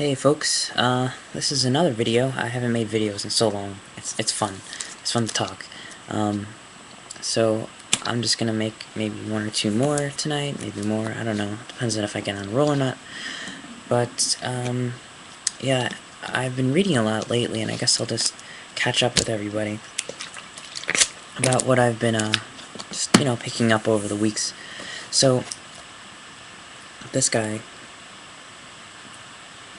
Hey folks, this is another video. I haven't made videos in so long. It's fun. It's fun to talk. So I'm just gonna make maybe one or two more tonight, maybe more, I don't know. Depends on if I get on a roll or not. But, yeah, I've been reading a lot lately, and I guess I'll just catch up with everybody about what I've been, just, picking up over the weeks. So, this guy,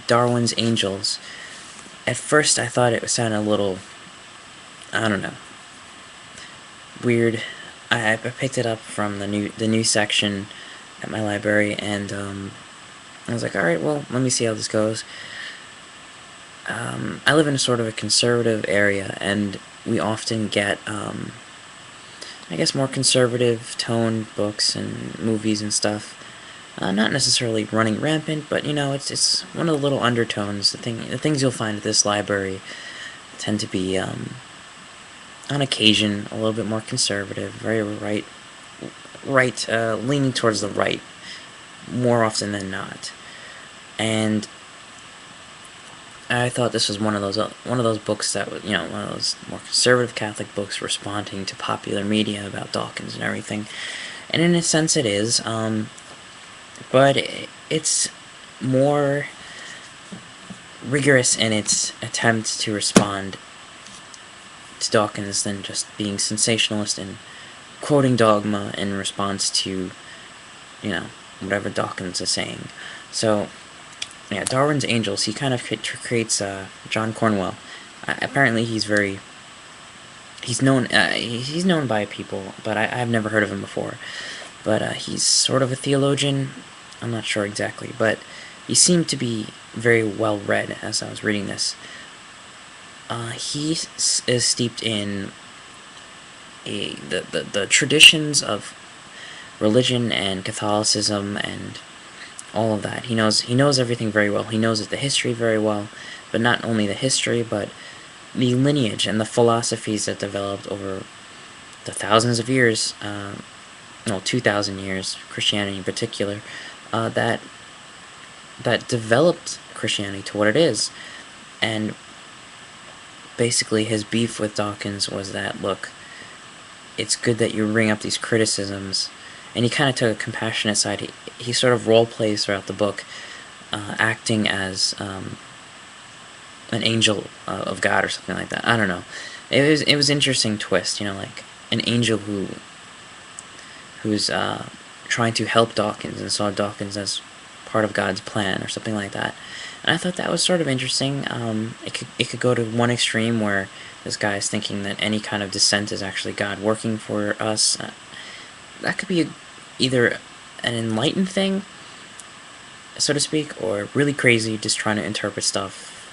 Darwin's Angels. At first I thought it sounded a little, I don't know, weird. I picked it up from the new section at my library, and I was like, alright, well, let me see how this goes. I live in a sort of a conservative area, and we often get, I guess, more conservative toned books and movies and stuff. Not necessarily running rampant, but it's one of the little undertones. The things you'll find at this library tend to be, on occasion, a little bit more conservative, very leaning towards the right, more often than not. And I thought this was one of those books that was, one of those more conservative Catholic books responding to popular media about Dawkins and everything. And in a sense, it is. But it's more rigorous in its attempt to respond to Dawkins than just being sensationalist and quoting dogma in response to, whatever Dawkins is saying. So, yeah, Darwin's Angels, he kind of creates John Cornwell. Apparently he's known by people, but I've never heard of him before. But he's sort of a theologian. I'm not sure exactly, but he seemed to be very well read as I was reading this. He is steeped in the traditions of religion and Catholicism and all of that. He knows everything very well. He knows the history very well, but not only the history, but the lineage and the philosophies that developed over the thousands of years. 2,000 years, Christianity in particular, that developed Christianity to what it is. And basically his beef with Dawkins was that, look, it's good that you bring up these criticisms, and he kind of took a compassionate side. He sort of role plays throughout the book, acting as an angel of God or something like that. I don't know. It was an interesting twist, like an angel who's trying to help Dawkins and saw Dawkins as part of God's plan or something like that. And I thought that was sort of interesting. It could go to one extreme where this guy is thinking that any kind of dissent is actually God working for us. That could be either an enlightened thing, so to speak, or really crazy, just trying to interpret stuff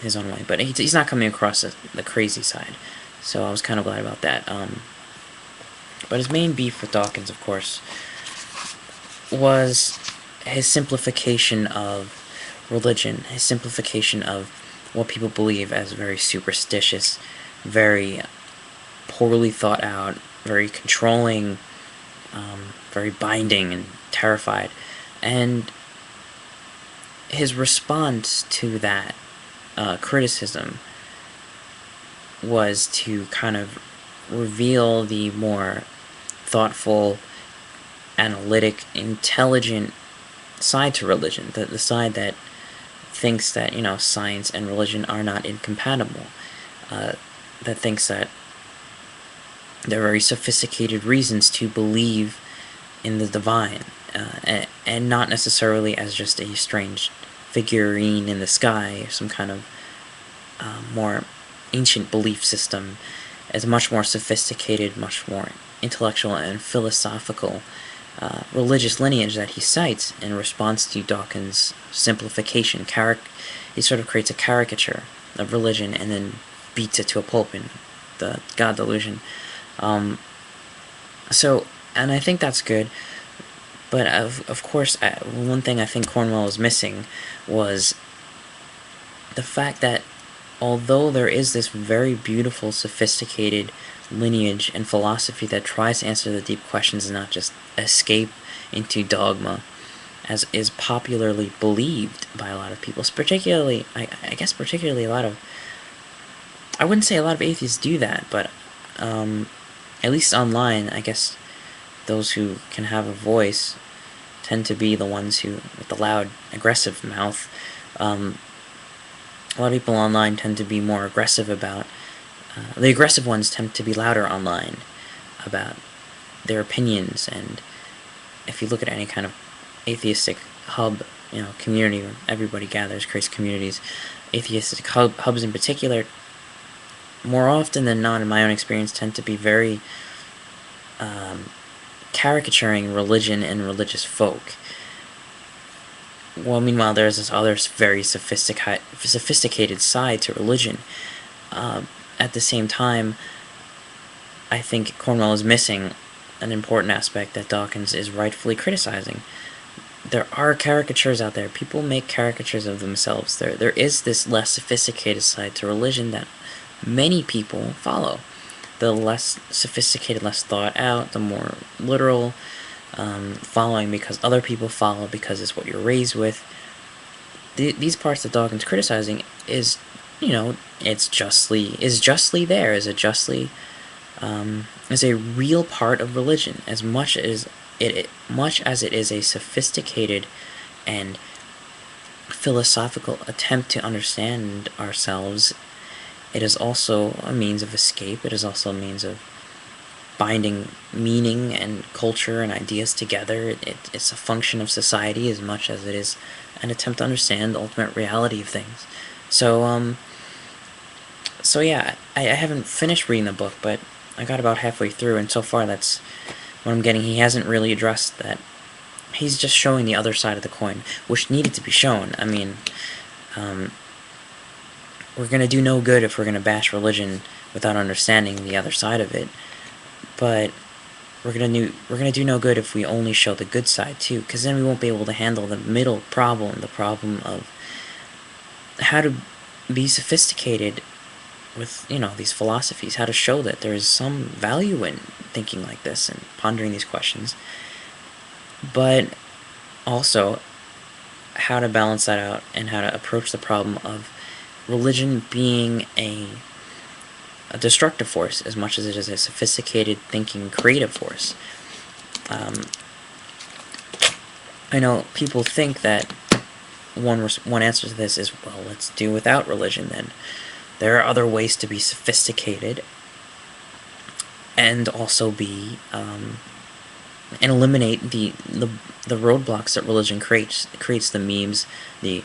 his own way. But he's not coming across the crazy side, so I was kind of glad about that. But his main beef with Dawkins, of course, was his simplification of religion, his simplification of what people believe as very superstitious, very poorly thought out, very controlling, very binding and terrified. And his response to that criticism was to kind of reveal the more thoughtful, analytic, intelligent side to religion, the side that thinks that, science and religion are not incompatible, that thinks that there are very sophisticated reasons to believe in the divine, and not necessarily as just a strange figurine in the sky, or some kind of more ancient belief system, as much more sophisticated, much more intellectual and philosophical religious lineage that he cites in response to Dawkins' simplification. He sort of creates a caricature of religion and then beats it to a pulp in the God Delusion. And I think that's good, but of course, one thing I think Cornwell was missing was the fact that although there is this very beautiful, sophisticated lineage and philosophy that tries to answer the deep questions and not just escape into dogma as is popularly believed by a lot of people. Particularly, I guess particularly a lot of, I wouldn't say a lot of atheists do that, but at least online, I guess those who can have a voice tend to be the ones who, with the loud, aggressive mouth. A lot of people online tend to be more aggressive about, the aggressive ones tend to be louder online about their opinions. And if you look at any kind of atheistic hub, community where everybody gathers, creates communities, atheistic hubs in particular, more often than not, in my own experience, tend to be very caricaturing religion and religious folk. Well, meanwhile, there's this other very sophisticated side to religion. At the same time, I think Cornwell is missing an important aspect that Dawkins is rightfully criticizing. There are caricatures out there. People make caricatures of themselves. There is this less sophisticated side to religion that many people follow. The less sophisticated, less thought out, the more literal, following because other people follow, because it's what you're raised with. These parts that Dawkins criticizing is, it's justly there, is a real part of religion, as much as it is a sophisticated and philosophical attempt to understand ourselves. It is also a means of escape. It is also a means of binding meaning and culture and ideas together. It's a function of society as much as it is an attempt to understand the ultimate reality of things. So yeah, I haven't finished reading the book, but I got about halfway through, and so far that's what I'm getting. He hasn't really addressed that. He's just showing the other side of the coin, which needed to be shown. I mean, we're going to do no good if we're going to bash religion without understanding the other side of it. But we're gonna do no good if we only show the good side too, because then we won't be able to handle the middle problem, the problem of how to be sophisticated with these philosophies, how to show that there is some value in thinking like this and pondering these questions, but also how to balance that out and how to approach the problem of religion being a destructive force as much as it is a sophisticated, thinking, creative force. I know people think that one answer to this is, well, let's do without religion then. There are other ways to be sophisticated and also be and eliminate the roadblocks that religion creates. It creates the memes, the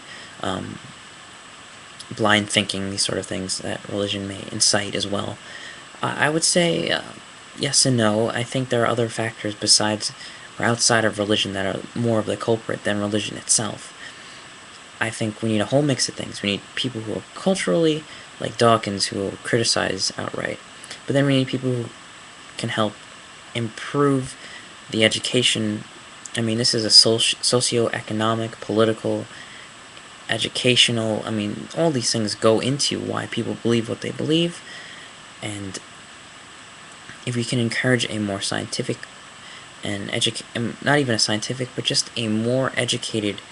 blind thinking, these sort of things that religion may incite as well. I would say yes and no. I think there are other factors besides or outside of religion that are more of the culprit than religion itself. I think we need a whole mix of things. We need people who are culturally, like Dawkins, who will criticize outright. But then we need people who can help improve the education. I mean, this is a socio-economic, political, educational, I mean, all these things go into why people believe what they believe. And if we can encourage a more scientific and not even a scientific, but just a more educated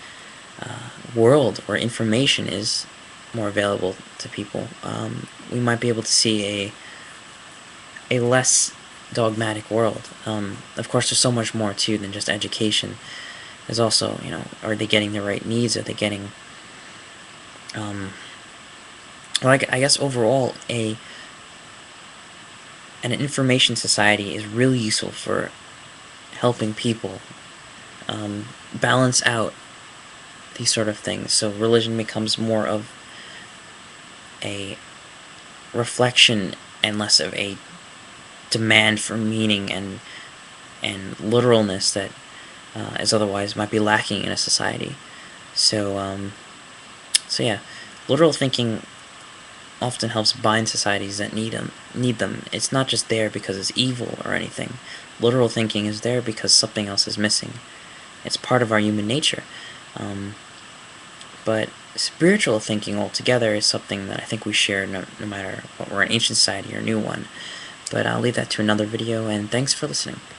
world where information is more available to people, we might be able to see a less dogmatic world. Of course, there's so much more too than just education. There's also, are they getting the right needs? Are they getting I guess overall, an information society is really useful for helping people balance out these sort of things. So religion becomes more of a reflection and less of a demand for meaning and literalness that is otherwise might be lacking in a society. So yeah, literal thinking often helps bind societies that need them. It's not just there because it's evil or anything. Literal thinking is there because something else is missing. It's part of our human nature. But spiritual thinking altogether is something that I think we share no matter what we're an ancient society or a new one. But I'll leave that to another video, and thanks for listening.